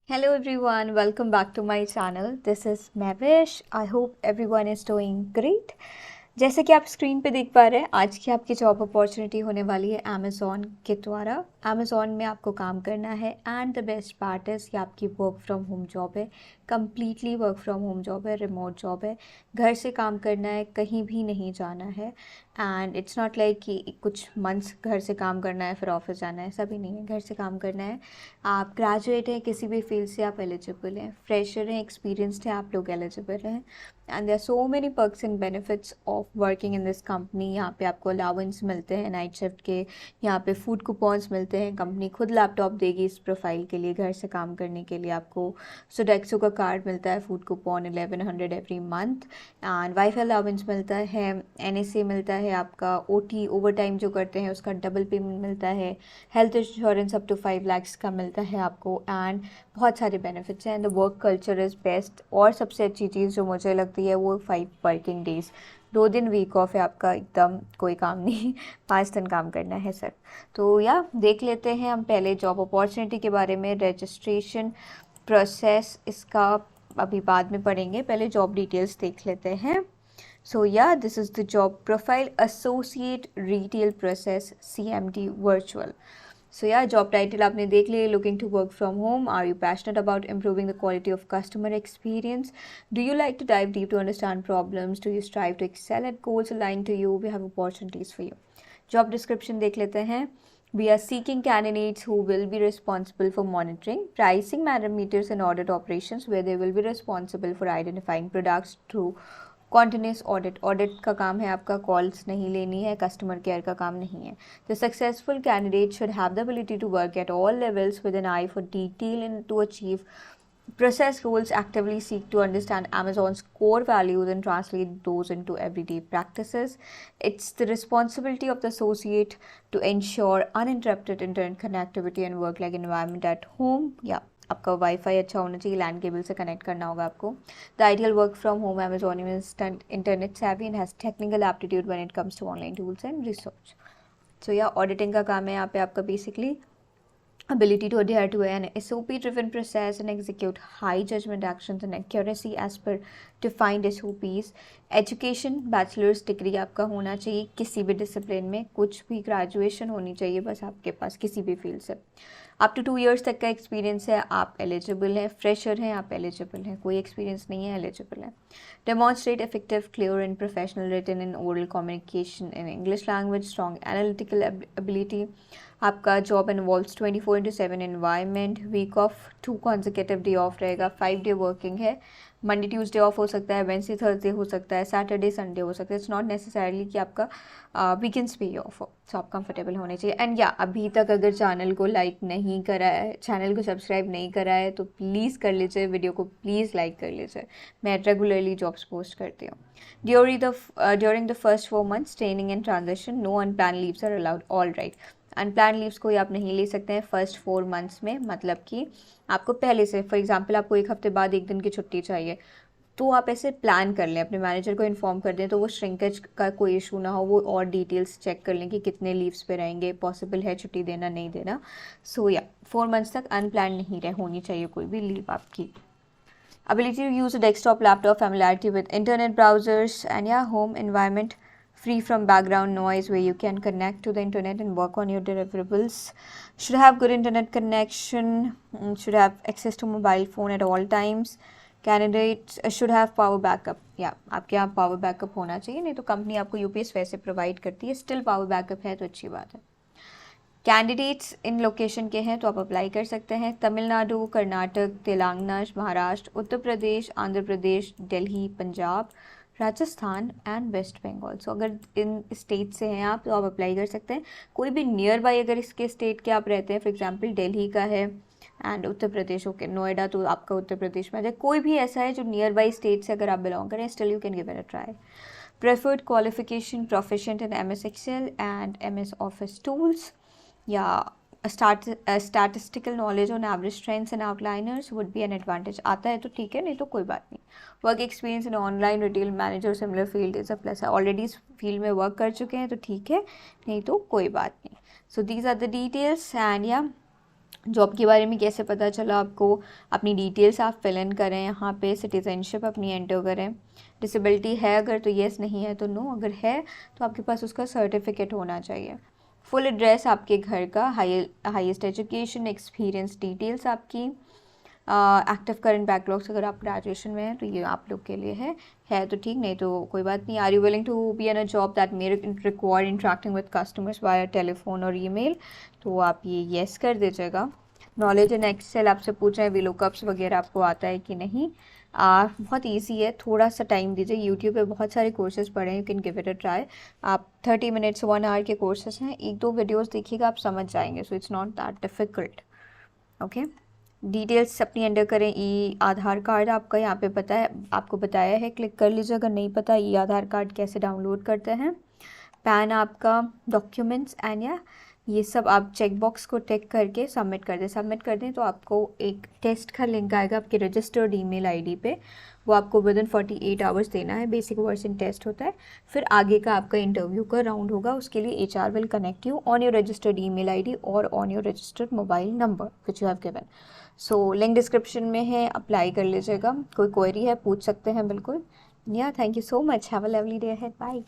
Hello everyone, welcome back to my channel. This is Mavish. I hope everyone is doing great. जैसे कि आप screen पे देख पा रहे हैं, आज की आपकी जॉब अपॉर्चुनिटी होने वाली है अमेज़ॉन के द्वारा। अमेज़ॉन में आपको काम करना है and the best part is कि आपकी वर्क फ्रॉम होम जॉब है, completely work from home job है, रिमोट जॉब है। घर से काम करना है, कहीं भी नहीं जाना है एंड इट्स नॉट लाइक कि कुछ मंथ्स घर से काम करना है फिर ऑफिस जाना है, ऐसा भी नहीं है। घर से काम करना है। आप ग्रेजुएट हैं, किसी भी फील्ड से आप एलिजिबल हैं, फ्रेशर हैं, एक्सपीरियंसड हैं, आप लोग एलिजिबल हैं and there are so many perks and benefits of working in this company. यहाँ पे आपको अलाउंस मिलते हैं नाइट शिफ्ट के, यहाँ पे फूड कूपन्स मिलते हैं, कंपनी खुद लैपटॉप देगी इस प्रोफाइल के लिए, घर से काम करने के लिए आपको सोडेक्सो का कार्ड मिलता है, food coupon 1100 every month and wifi allowance मिलता है, एनएसए मिलता है, आपका ओटी ओवर टाइम जो करते हैं उसका डबल पेमेंट मिलता है, health insurance up to 5 lakh का मिलता है आपको एंड बहुत सारे बेनिफिट्स हैं and the work culture is best. और सबसे अच्छी चीज़ जो मुझे लगती है वो 5 वर्किंग डेज़, 2 दिन वीक ऑफ है आपका, एकदम कोई काम नहीं 5 दिन काम करना है सर। तो या देख लेते हैं हम पहले जॉब अपॉर्चुनिटी के बारे में। रजिस्ट्रेशन प्रोसेस इसका अभी बाद में पढ़ेंगे, पहले जॉब डिटेल्स देख लेते हैं। So yeah, this is the job profile, Associate Retail Process CMD Virtual. So yeah, job title आपने देख लिया, looking to work from home. Are you passionate about improving the quality of customer experience? Do you like to dive deep to understand problems? Do you strive to excel at goals aligned to you? We have opportunities for you. Job description देख लेते हैं। We are seeking candidates who will be responsible for monitoring, pricing parameters and audit operations, where they will be responsible for identifying products through continuous audit का काम है आपका, calls नहीं लेनी है, कस्टमर केयर का काम नहीं है। The successful candidate should have the ability to work at all levels with an eye for detail and to achieve process goals, actively seek to understand Amazon's core values and translate those into everyday practices. It's the responsibility of the associate to ensure uninterrupted internet connectivity and work-like environment at home. Yeah, आपका wifi अच्छा होना चाहिए, land cable से connect करना होगा आपको। The ideal work from home Amazon is internet savvy and has technical aptitude when it comes to online tools and research. So yeah, auditing का काम है यहाँ पे आपका basically. Ability to adhere to an SOP-driven process and execute high judgment actions and accuracy as per defined SOPs. Education, bachelor's degree आपका होना चाहिए किसी भी डिसिप्लिन में, कुछ भी ग्रेजुएशन होनी चाहिए बस आपके पास किसी भी फील्ड से। अप टू 2 years तक का एक्सपीरियंस है, आप एलिजिबल हैं, फ्रेशर हैं, आप एलिजिबल हैं, कोई एक्सपीरियंस नहीं है, एलिजिबल है। Demonstrate effective, clear and professional written and oral communication in English language, strong analytical ability. आपका job involves 24/7 environment, week off 2 consecutive day off रहेगा, 5 डे वर्किंग है, मंडे ट्यूसडे ऑफ हो सकता है, वेंसडे थर्सडे हो सकता है, सैटरडे संडे हो सकता है। इट्स नॉट नेसेसरली कि आपका वीकेंड्स पे ही ऑफ हो, सो आप कंफर्टेबल होने चाहिए। एंड या अभी तक अगर चैनल को लाइक नहीं करा है, चैनल को सब्सक्राइब नहीं करा है तो प्लीज़ कर लीजिए, वीडियो को प्लीज़ लाइक कर लीजिए, मैं रेगुलरली जॉब्स पोस्ट करती हूँ। During the first 4 months training and transition, no unplanned leaves are allowed. All right, unplanned leaves कोई आप नहीं ले सकते हैं फर्स्ट 4 months में, मतलब कि आपको पहले से, फॉर एग्जांपल आपको 1 हफ्ते बाद 1 दिन की छुट्टी चाहिए तो आप ऐसे प्लान कर लें, अपने मैनेजर को इन्फॉर्म कर दें तो वो श्रिंकेज का कोई इशू ना हो, वो और डिटेल्स चेक कर लें कि कितने लीव्स पे रहेंगे, पॉसिबल है छुट्टी देना नहीं देना। सो या 4 months तक अनप्लान नहीं होनी चाहिए कोई भी लीव आपकी। Ability to use a desktop, laptop, familiarity with internet browsers, and yeah, home environment free from background noise where you can connect to the internet and work on your deliverables. Should have good internet connection, should have access to mobile phone at all times. Candidates should have power backup. Yeah, आपके यहाँ power backup होना चाहिए, नहीं तो company आपको UPS वैसे provide करती है, स्टिल पावर बैकअप है तो अच्छी बात है। कैंडिडेट्स इन लोकेशन के हैं तो आप अप्लाई कर सकते हैं, तमिलनाडु, कर्नाटक, तेलंगाना, महाराष्ट्र, उत्तर प्रदेश, आंध्र प्रदेश, दिल्ली, पंजाब, राजस्थान एंड वेस्ट बंगाल। सो अगर इन स्टेट से हैं आप तो आप अप्लाई कर सकते हैं। कोई भी नियर बाई अगर इसके स्टेट के आप रहते हैं, फॉर एग्जांपल दिल्ली का है एंड उत्तर प्रदेश, ओके नोएडा तो आपका उत्तर प्रदेश में आ जाए, कोई भी ऐसा है जो नियर बाई स्टेट से अगर आप बिलोंग करें, still you can give it a try. Preferred qualification, proficient in MS Excel and MS Office tools. Yeah, a statistical knowledge on average trends and outliners would be an advantage. आता है तो ठीक है, नहीं तो कोई बात नहीं। Work experience in online retail manager similar field is a plus है, ऑलरेडी इस फील्ड में वर्क कर चुके हैं तो ठीक है, नहीं तो कोई बात नहीं। So these are the details and या जॉब के बारे में कैसे पता चला आपको, अपनी डिटेल्स आप फिल इन करें, यहाँ पे सिटीजनशिप अपनी एंटर करें, डिसेबिलिटी है अगर तो येस, नहीं है तो नो, अगर है तो आपके पास उसका सर्टिफिकेट होना चाहिए, फुल एड्रेस आपके घर का, हाईएस्ट एजुकेशन, एक्सपीरियंस डिटेल्स आपकी, एक्टिव करंट बैकलॉग्स अगर आप ग्रेजुएशन में हैं तो ये आप लोग के लिए है तो ठीक, नहीं तो कोई बात नहीं। Are you willing to be an a job that may require interacting with customers via telephone और ईमेल, तो आप ये येस कर दीजिएगा। नॉलेज इन एक्सेल आपसे पूछा है, वीलुकअप्स वगैरह आपको आता है कि नहीं। बहुत इजी है, थोड़ा सा टाइम दीजिए, यूट्यूब पे बहुत सारे कोर्सेज पढ़े हैं, you can give it a try. आप 30 मिनट्स 1 आवर के कोर्सेज हैं, 1-2 वीडियोस देखिएगा आप समझ जाएंगे, so it's not that difficult. Okay, details अपनी एंटर करें। ई आधार कार्ड आपका यहाँ पे पता है, आपको बताया है, क्लिक कर लीजिए अगर नहीं पता ई आधार कार्ड कैसे डाउनलोड करते हैं। पैन आपका, डॉक्यूमेंट्स एंड या ये सब आप चेक बॉक्स को टिक करके सबमिट कर दें। सबमिट कर दें तो आपको एक टेस्ट का लिंक आएगा आपके रजिस्टर्ड ईमेल आईडी पे, वो आपको विदिन 48 आवर्स देना है। बेसिक वर्जन टेस्ट होता है, फिर आगे का आपका इंटरव्यू का राउंड होगा, उसके लिए HR will connect you on your registered email ID और on your registered mobile number which you have given. So link description में है, अप्लाई कर लीजिएगा। कोई क्वेरी है पूछ सकते हैं बिल्कुल। या thank you so much, have a lovely day ahead, bye.